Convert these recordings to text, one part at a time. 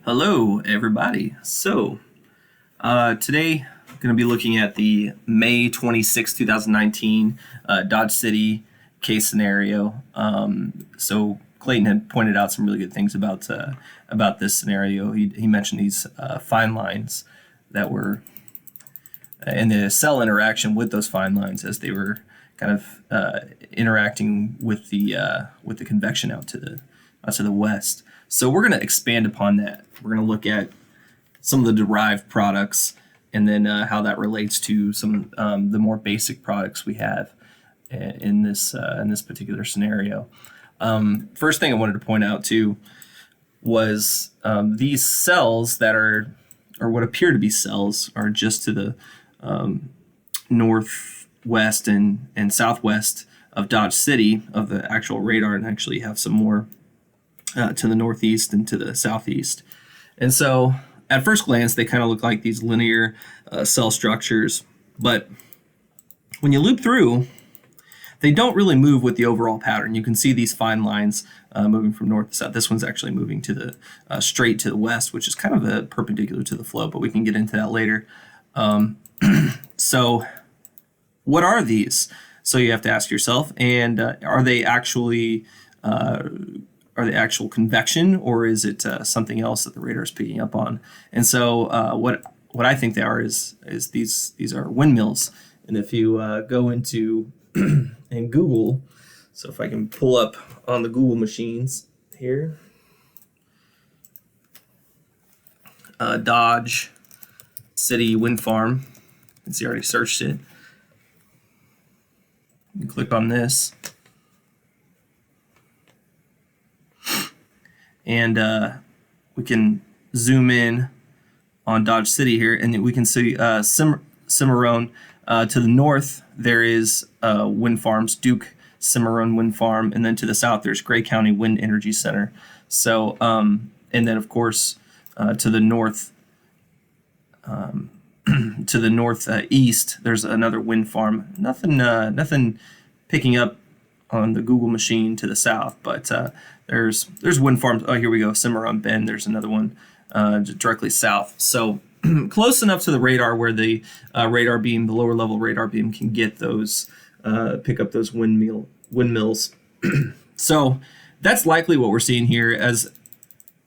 Hello, everybody. Today I'm going to be looking at the May 26, 2019 Dodge City case scenario. Clayton had pointed out some really good things about this scenario. He mentioned these fine lines that were and the cell interaction with those fine lines as they were kind of interacting with the convection out to the west. So we're going to expand upon that. We're going to look at some of the derived products and then how that relates to some the more basic products we have in this particular scenario. First thing I wanted to point out too was these cells that are, or what appear to be cells, are just to the northwest and southwest of Dodge City of the actual radar, and actually have some more to the northeast and to the southeast. And so at first glance, they kind of look like these linear cell structures, but when you loop through, they don't really move with the overall pattern. You can see these fine lines moving from north to south. This one's actually moving to the straight to the west, which is kind of perpendicular to the flow, but we can get into that later. So what are these? So you have to ask yourself, and are they actually actual convection, or is it something else that the radar is picking up on? And so what I think they are is these are windmills. And if you go into and Google, so if I can pull up on the Google machines here, Dodge City Wind Farm. You can see I already searched it. You click on this. And we can zoom in on Dodge City here, and we can see Cimarron. To the north, there is wind farms, Duke Cimarron Wind Farm, and then to the south, there's Gray County Wind Energy Center. So, and then of course, to the north, to the northeast, there's another wind farm. Nothing picking up on the Google machine to the south, but there's wind farms. Oh, here we go, Cimarron Bend. There's another one directly south. So close enough to the radar where the radar beam, the lower level radar beam, can get those pick up those windmills. So that's likely what we're seeing here, as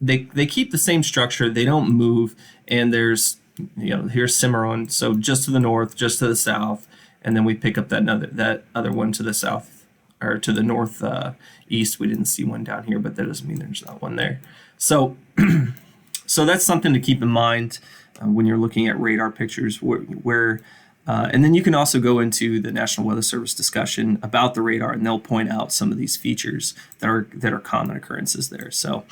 they keep the same structure. They don't move, and there's here's Cimarron, so just to the north, just to the south, and then we pick up that other one to the south, or to the north east. We didn't see one down here, but that doesn't mean there's not one there. So so that's something to keep in mind when you're looking at radar pictures, and then you can also go into the National Weather Service discussion about the radar, and they'll point out some of these features that are common occurrences there. So,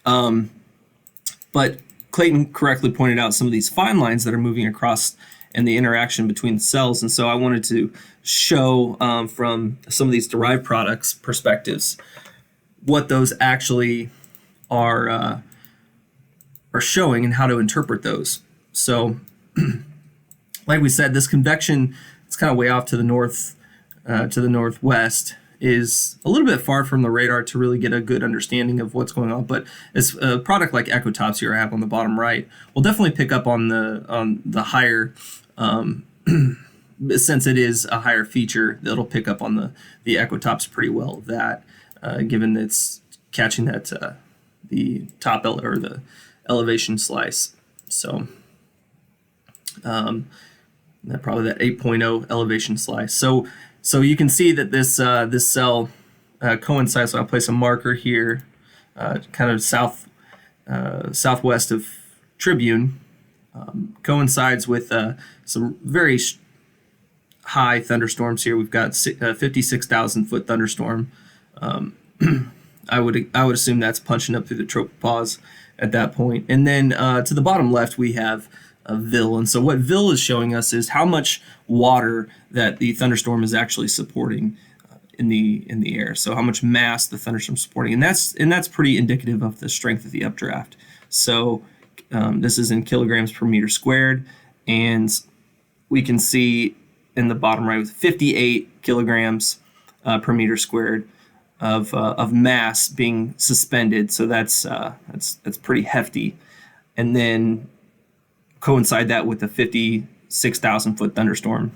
but Clayton correctly pointed out some of these fine lines that are moving across and the interaction between the cells. And so I wanted to show from some of these derived products perspectives what those actually are showing and how to interpret those. So like we said, this convection, it's kind of way off to the north, to the northwest, is a little bit far from the radar to really get a good understanding of what's going on. But it's a product like ecotopes here I have on the bottom right will definitely pick up on the higher, since it is a higher feature, that'll pick up on the ecotopes pretty well. That given it's catching that the top or the elevation slice. So probably that 8.0 elevation slice. So you can see that this cell coincides. So I'll place a marker here, kind of southwest of Tribune, coincides with some very high thunderstorms here. We've got 56,000 foot thunderstorm. I would assume that's punching up through the tropopause at that point. And then to the bottom left, we have VIL. And so what VIL is showing us is how much water that the thunderstorm is actually supporting in the air. So how much mass the thunderstorm is supporting. And that's pretty indicative of the strength of the updraft. So this is in kilograms per meter squared. And we can see in the bottom right with 58 kilograms per meter squared of mass being suspended. So that's pretty hefty. and then coincide that with a 56,000 foot thunderstorm.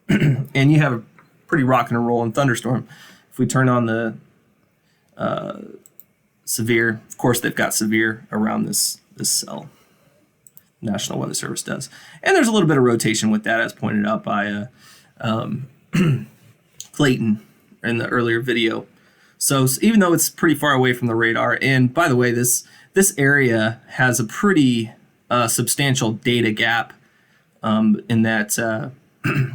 And you have a pretty rocking and rolling thunderstorm. If we turn on the severe, of course they've got severe around this cell. National Weather Service does. And there's a little bit of rotation with that, as pointed out by Clayton in the earlier video. So even though it's pretty far away from the radar, and by the way, this area has a pretty substantial data gap in that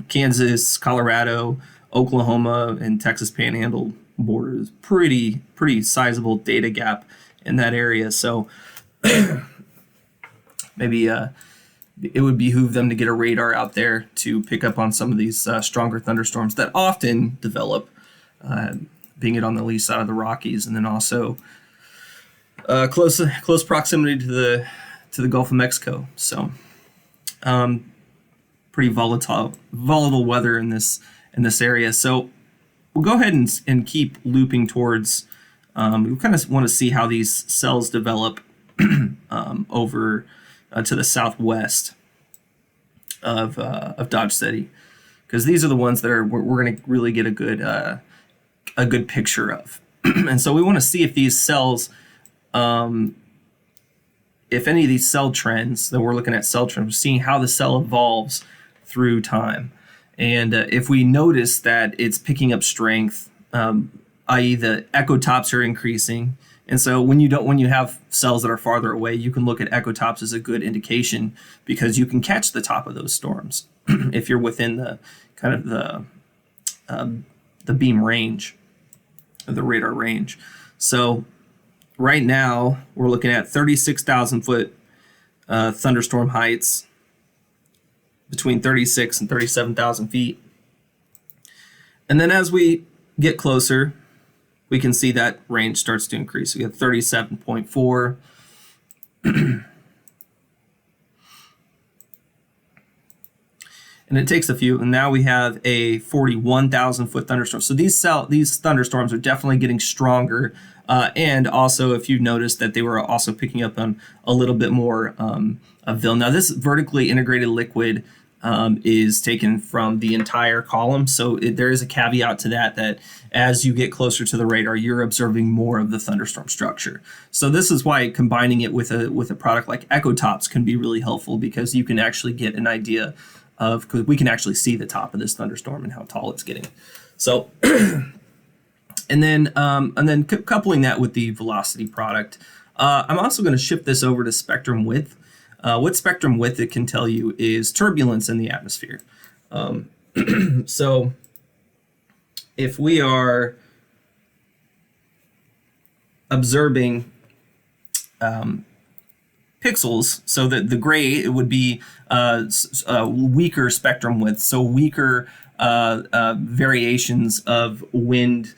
Kansas, Colorado, Oklahoma, and Texas Panhandle borders, pretty sizable data gap in that area. So maybe it would behoove them to get a radar out there to pick up on some of these stronger thunderstorms that often develop, being it on the lee side of the Rockies, and then also close proximity to the Gulf of Mexico. So pretty volatile weather in this area. So we'll go ahead and keep looping towards. We kind of want to see how these cells develop over to the southwest of Dodge City, because these are the ones that we're going to really get a good picture of. And so we want to see if these cells, if any of these cell trends that we're looking at, we're seeing how the cell evolves through time. And if we notice that it's picking up strength, i.e. the echotops are increasing. And so when you have cells that are farther away, you can look at echotops as a good indication, because you can catch the top of those storms if you're within the kind of the beam range, the radar range. So right now we're looking at 36,000 foot thunderstorm heights, between 36 and 37,000 feet. And then as we get closer, we can see that range starts to increase. We have 37.4. And it takes a few, and now we have a 41,000 foot thunderstorm. So these thunderstorms are definitely getting stronger. And also, if you notice that they were also picking up on a little bit more of VIL. Now, this vertically integrated liquid is taken from the entire column. So there is a caveat to that as you get closer to the radar, you're observing more of the thunderstorm structure. So this is why combining it with a product like echotops can be really helpful, because you can actually get an idea of, because we can actually see the top of this thunderstorm and how tall it's getting. So, and then coupling that with the velocity product, I'm also going to shift this over to spectrum width. What spectrum width it can tell you is turbulence in the atmosphere. So if we are observing pixels, so that the gray, it would be weaker spectrum width, so weaker variations of wind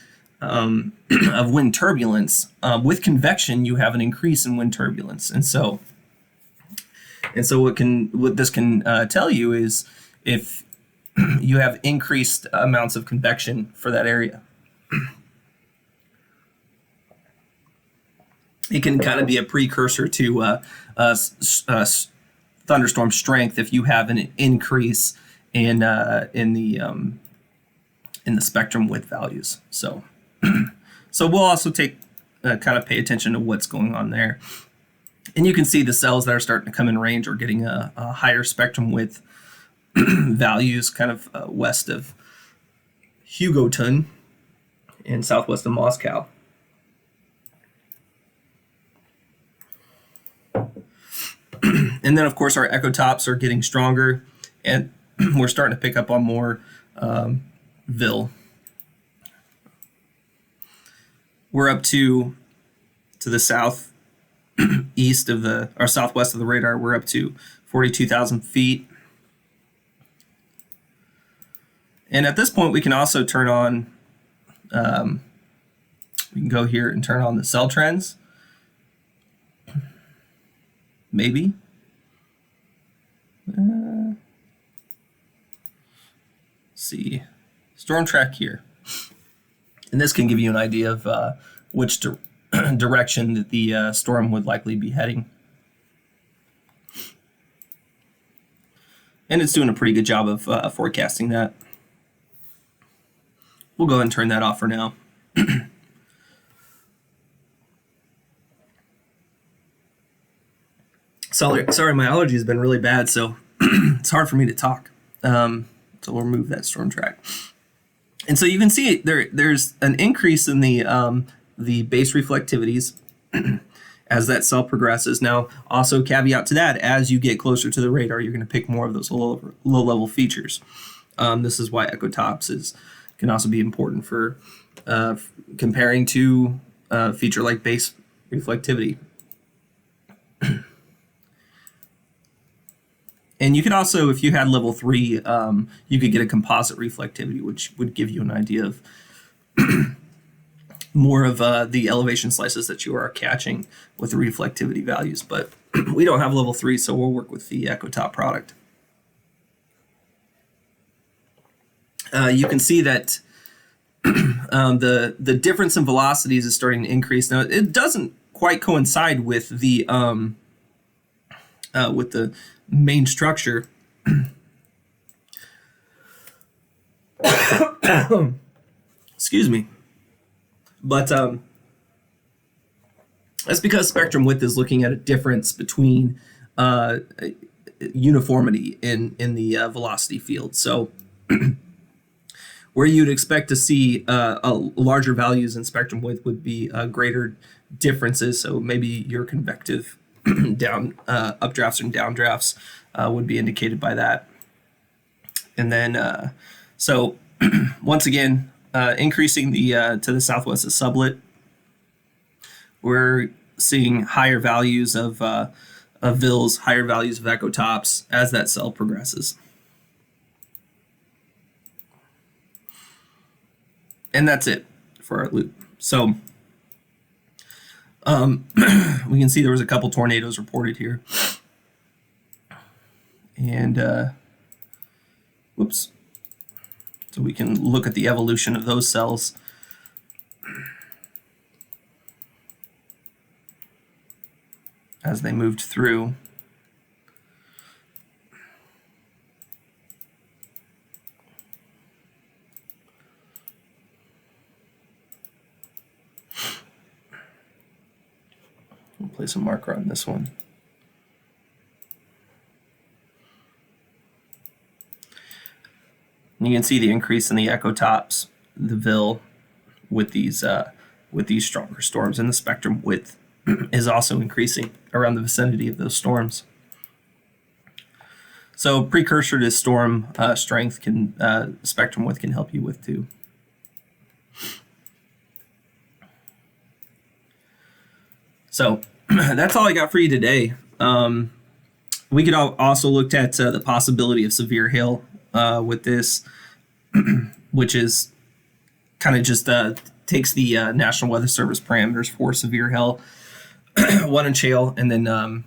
turbulence. With convection, you have an increase in wind turbulence, and so what this can tell you is if you have increased amounts of convection for that area. It can kind of be a precursor to thunderstorm strength if you have an increase in the spectrum width values. So we'll also kind of pay attention to what's going on there. And you can see the cells that are starting to come in range are getting a higher spectrum width values, kind of west of Hugoton and southwest of Moscow. And then, of course, our echotops are getting stronger, and we're starting to pick up on more VIL. We're up to the south east of or southwest of the radar. We're up to 42,000 feet. And at this point, we can also turn on, we can go here and turn on the cell trends. Maybe. See, storm track here. And this can give you an idea of which direction that the storm would likely be heading. and it's doing a pretty good job of forecasting that. We'll go ahead and turn that off for now. Sorry, my allergy has been really bad, so it's hard for me to talk. So we'll remove that storm track. And so you can see there's an increase in the base reflectivities as that cell progresses. Now, also caveat to that, as you get closer to the radar, you're going to pick more of those low-level features. This is why echotops can also be important for comparing to a feature like base reflectivity. And you could also, if you had level 3, you could get a composite reflectivity, which would give you an idea of more of the elevation slices that you are catching with the reflectivity values. But we don't have level 3, so we'll work with the echotop product. You can see that the difference in velocities is starting to increase. Now, it doesn't quite coincide with the main structure. Excuse me. But that's because spectrum width is looking at a difference between uniformity in the velocity field. So where you'd expect to see larger values in spectrum width would be greater differences. So maybe your convective updrafts and downdrafts would be indicated by that. And then, so once again, increasing the to the southwest of sublet, we're seeing higher values of VILs, higher values of echotops as that cell progresses. And that's it for our loop. So we can see there was a couple tornadoes reported here. And whoops. So we can look at the evolution of those cells. As they moved through. We'll place a marker on this one. And you can see the increase in the echotops, the VIL, with these stronger storms, and the spectrum width is also increasing around the vicinity of those storms. So precursor to storm strength can spectrum width can help you with too. So that's all I got for you today. We could also look at the possibility of severe hail with this, which is kind of just takes the National Weather Service parameters for severe hail, 1-inch hail, and then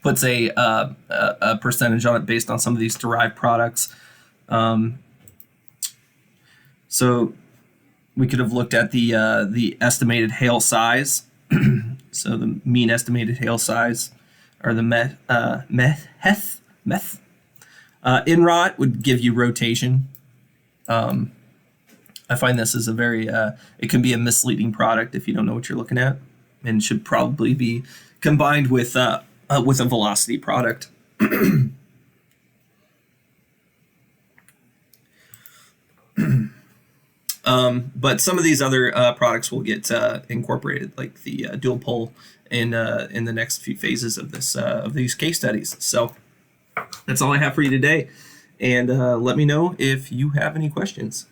puts a percentage on it based on some of these derived products. So we could have looked at the estimated hail size. So the mean estimated hail size, or the meth. INROT would give you rotation. I find this is a very, it can be a misleading product if you don't know what you're looking at, and should probably be combined with a velocity product. But some of these other products will get incorporated, like the dual pole in the next few phases of this of these case studies. So that's all I have for you today, and let me know if you have any questions.